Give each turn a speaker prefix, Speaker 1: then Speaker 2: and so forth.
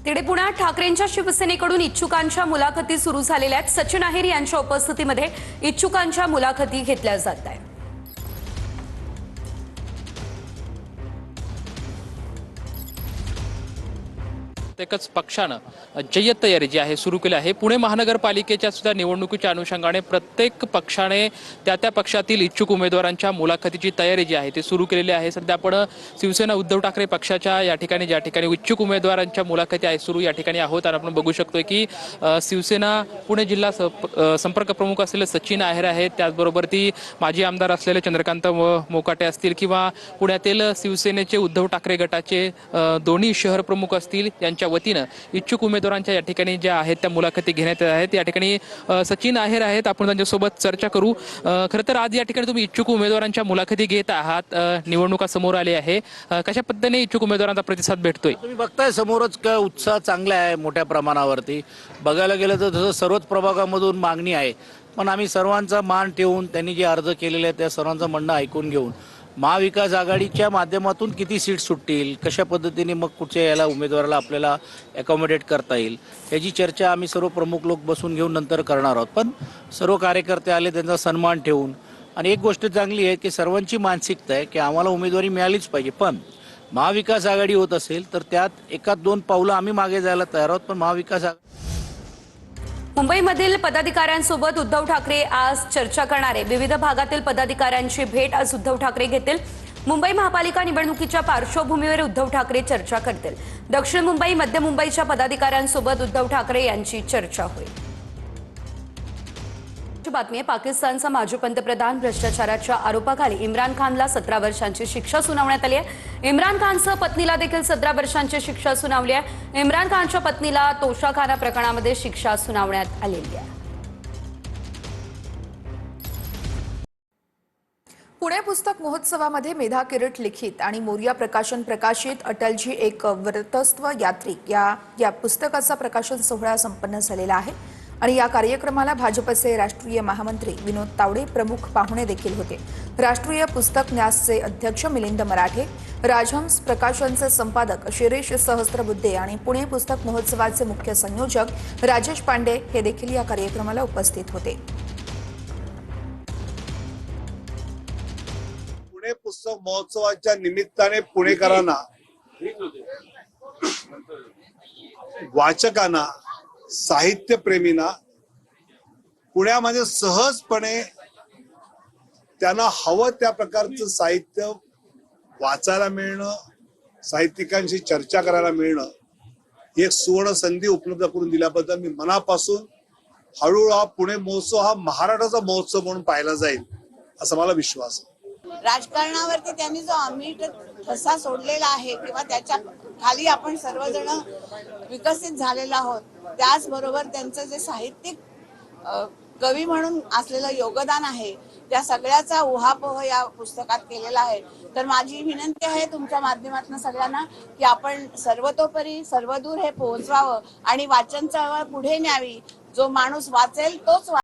Speaker 1: तिकडे पुण्यात ठाकरेंच्या शिवसेनेकडून इच्छुकांच्या मुलाखती सुरू झालेल्या आहेत। सचिन आहेर यांच्या उपस्थितीमध्ये इच्छुकांच्या मुलाखती घेतल्या जात आहेत।
Speaker 2: प्रत्येकच पक्षानं जय्यत तयारी जी आहे सुरू केली आहे। पुणे महानगरपालिकेच्या सुद्धा निवडणुकीच्या अनुषंगाने प्रत्येक पक्षाने त्या पक्षातील इच्छुक उमेदवारांच्या मुलाखतीची तयारी जी आहे ती सुरू केलेली आहे। सध्या आपण शिवसेना उद्धव ठाकरे पक्षाच्या या ठिकाणी ज्या ठिकाणी इच्छुक उमेदवारांच्या मुलाखती आहे सुरू या ठिकाणी आहोत आणि आपण बघू शकतोय की शिवसेना पुणे जिल्हा संपर्क प्रमुख असलेले सचिन आहेर आहेत, त्याचबरोबर ती माजी आमदार असलेले चंद्रकांत मोकाटे असतील किंवा पुण्यातील शिवसेनेचे उद्धव ठाकरे गटाचे दोन्ही शहर प्रमुख असतील यांच्या वतीनं इच्छुक उमेदवारांच्या या ठिकाणी ज्या आहेत त्या मुलाखती घेण्यात आहेत। या ठिकाणी सचिन आहेर आहेत, आपण त्यांच्यासोबत चर्चा करू। खरं तर आज या ठिकाणी तुम्ही इच्छुक उमेदवारांच्या मुलाखती घेत आहात, निवडणुका समोर आली आहे, कशा पद्धतीने इच्छुक उमेदवारांचा प्रतिसाद भेटतोय?
Speaker 3: तुम्ही बघताय समोरच काय उत्साह चांगला आहे मोठ्या प्रमाणावरती। बघायला गेलं तर जसं सर्वच प्रभागामधून मागणी आहे, पण आम्ही सर्वांचा मान ठेवून त्यांनी जे अर्ज केलेले आहेत त्या सर्वांचं म्हणणं ऐकून घेऊन महाविकास आघाडीच्या माध्यमातून किती सीट सुटतील, कशा पद्धतीने मग कुठच्या याला उमेदवाराला आपल्याला अकोमोडेट करता येईल याची चर्चा आम्ही सर्व प्रमुख लोक बसून घेऊन नंतर करणार आहोत। पण सर्व कार्यकर्ते आले त्यांचा सन्मान ठेवून, आणि एक गोष्ट चांगली आहे की सर्वांची मानसिकता आहे की आम्हाला उमेदवारी मिळालीच पाहिजे, पण महाविकास आघाडी होत असेल तर त्यात एकाच दोन पावलं आम्ही मागे जायला तयार आहोत। पण महाविकास
Speaker 1: मुंबईमधील पदाधिकाऱ्यांसोबत उद्धव ठाकरे आज चर्चा करणार आहे। विविध भागातील पदाधिकाऱ्यांची भेट आज उद्धव ठाकरे घेतील। मुंबई महापालिका निवडणुकीच्या पार्श्वभूमीवर उद्धव ठाकरे चर्चा करतील। दक्षिण मुंबई, मध्य मुंबईच्या पदाधिकाऱ्यांसोबत उद्धव ठाकरे यांची चर्चा होईल। बातमी आहे, पाकिस्तानचा माजी पंतप्रधान भ्रष्टाचाराच्या आरोपाखाली इम्रान खानला 17 वर्षांची शिक्षा सुनावण्यात आली आहे। इम्रान खानसह पत्नीला देखील 17 वर्षांची शिक्षा सुनावली आहे। इम्रान खानच्या पत्नीला तोशाखाना प्रकरणामध्ये शिक्षा सुनावण्यात आलेली आहे।
Speaker 4: पुणे पुस्तक महोत्सवामध्ये मेधा किरीट लिखित आणि मोरिया प्रकाशन प्रकाशित अटलजी एक वर्तस्व यात्रिक या पुस्तकाचा प्रकाशन सोहळा संपन्न झालेला आहे आणि या कार्यक्रमाला भाजपचे राष्ट्रीय महामंत्री विनोद तावडे प्रमुख पाहुणे देखील होते। राष्ट्रीय पुस्तक न्यासचे अध्यक्ष मिलिंद मराठे, राजहंस प्रकाशनचे संपादक शिरीष सहस्त्रबुद्धे आणि पुणे पुस्तक महोत्सवाचे मुख्य संयोजक राजेश पांडे हे देखील या कार्यक्रमाला उपस्थित होते।
Speaker 5: पुणे पुस्तक महोत्सवाच्या निमित्ताने पुणेकरांना, वाचकांना, साहित्यप्रेमींना पुण्यामध्ये सहजपणे त्यांना हवं त्या प्रकारचं साहित्य वाचायला मिळणं, साहित्यिकांशी चर्चा करायला मिळणं ही एक सुवर्ण संधी उपलब्ध करून दिल्याबद्दल मी मनापासून हळूहळू हा पुणे महोत्सव हा महाराष्ट्राचा महोत्सव म्हणून पाहिला जाईल असा मला विश्वास आहे।
Speaker 6: राजकारणावरती त्यांनी जो अमीट ठसा सोडलेला आहे किंवा त्याच्या खाली आपण सर्वजण विकसित झालेलो आहोत, त्याचबरोबर त्यांचं जे साहित्यिक कवी म्हणून असलेलं योगदान आहे त्या सगळ्याचा उहापोह या पुस्तकात केलेला आहे। तर माझी विनंती आहे तुमच्या माध्यमातून सगळ्यांना की आपण सर्वतोपरी सर्वदूर हे पोहोचवावं आणि वाचन चळवळ पुढे न्यावी। जो माणूस वाचेल तोच